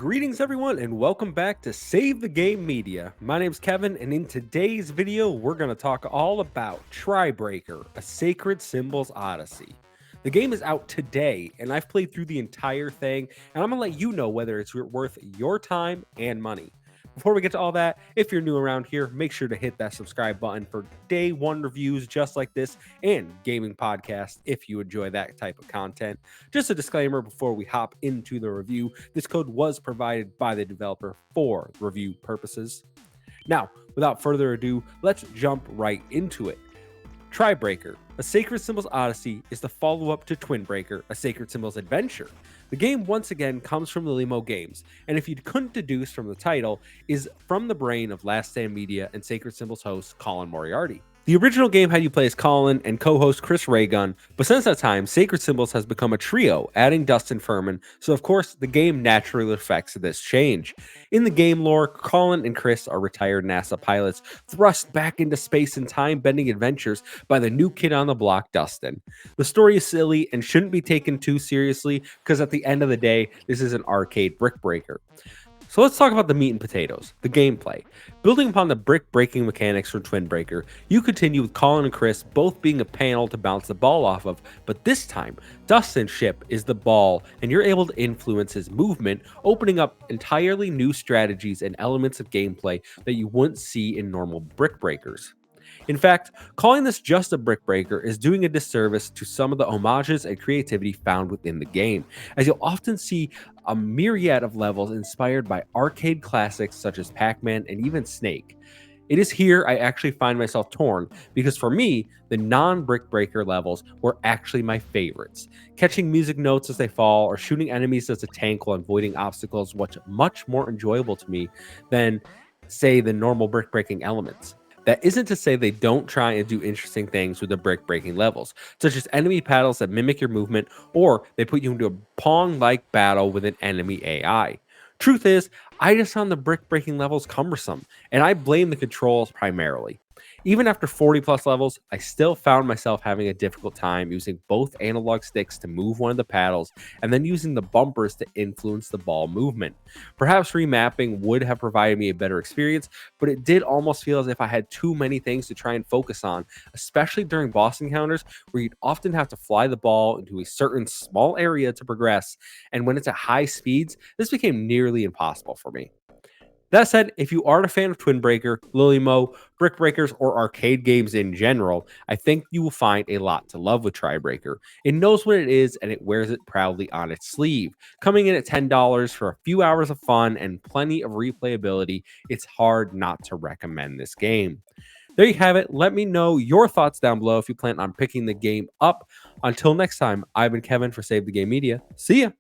Greetings everyone and welcome back to Save the Game Media. My name's Kevin and in today's video we're going to talk all about Tribreaker, a Sacred Symbols Odyssey. The game is out today and I've played through the entire thing and I'm going to let you know whether it's worth your time and money. Before we get to all that, if you're new around here, make sure to hit that subscribe button for day one reviews just like this and gaming podcasts if you enjoy that type of content. Just a disclaimer before we hop into the review, this code was provided by the developer for review purposes. Now, without further ado, let's jump right into it. Tribreaker, a Sacred Symbols Odyssey, is the follow-up to Twinbreaker, a Sacred Symbols Adventure. The game once again comes from Lillymo Games, and if you couldn't deduce from the title, is from the brain of Last Stand Media and Sacred Symbols host Colin Moriarty. The original game had you play as Colin and co-host Chris Raygun, but since that time, Sacred Symbols has become a trio, adding Dustin Furman, so of course, the game naturally reflects this change. In the game lore, Colin and Chris are retired NASA pilots, thrust back into space and time-bending adventures by the new kid on the block, Dustin. The story is silly and shouldn't be taken too seriously, because at the end of the day, this is an arcade brick breaker. So let's talk about the meat and potatoes, the gameplay. Building upon the brick-breaking mechanics from Twinbreaker, you continue with Colin and Chris both being a panel to bounce the ball off of, but this time, Dustin's ship is the ball, and you're able to influence his movement, opening up entirely new strategies and elements of gameplay that you wouldn't see in normal brick breakers. In fact, calling this just a brick breaker is doing a disservice to some of the homages and creativity found within the game, as you'll often see a myriad of levels inspired by arcade classics such as Pac-Man and even Snake. It is here I actually find myself torn, because for me, the non-brick breaker levels were actually my favorites. Catching music notes as they fall or shooting enemies as a tank while avoiding obstacles was much more enjoyable to me than, say, the normal brick breaking elements. That isn't to say they don't try and do interesting things with the brick breaking levels, such as enemy paddles that mimic your movement, or they put you into a Pong-like battle with an enemy AI. Truth is, I just found the brick breaking levels cumbersome, and I blame the controls primarily. Even after 40 plus levels, I still found myself having a difficult time using both analog sticks to move one of the paddles and then using the bumpers to influence the ball movement. Perhaps remapping would have provided me a better experience, but it did almost feel as if I had too many things to try and focus on, especially during boss encounters where you'd often have to fly the ball into a certain small area to progress, and when it's at high speeds, this became nearly impossible for me. That said, if you are a fan of Twinbreaker, Lillymo, Brick Breakers, or arcade games in general, I think you will find a lot to love with Tribreaker. It knows what it is and it wears it proudly on its sleeve. Coming in at $10 for a few hours of fun and plenty of replayability, it's hard not to recommend this game. There you have it. Let me know your thoughts down below if you plan on picking the game up. Until next time, I've been Kevin for Save the Game Media. See ya!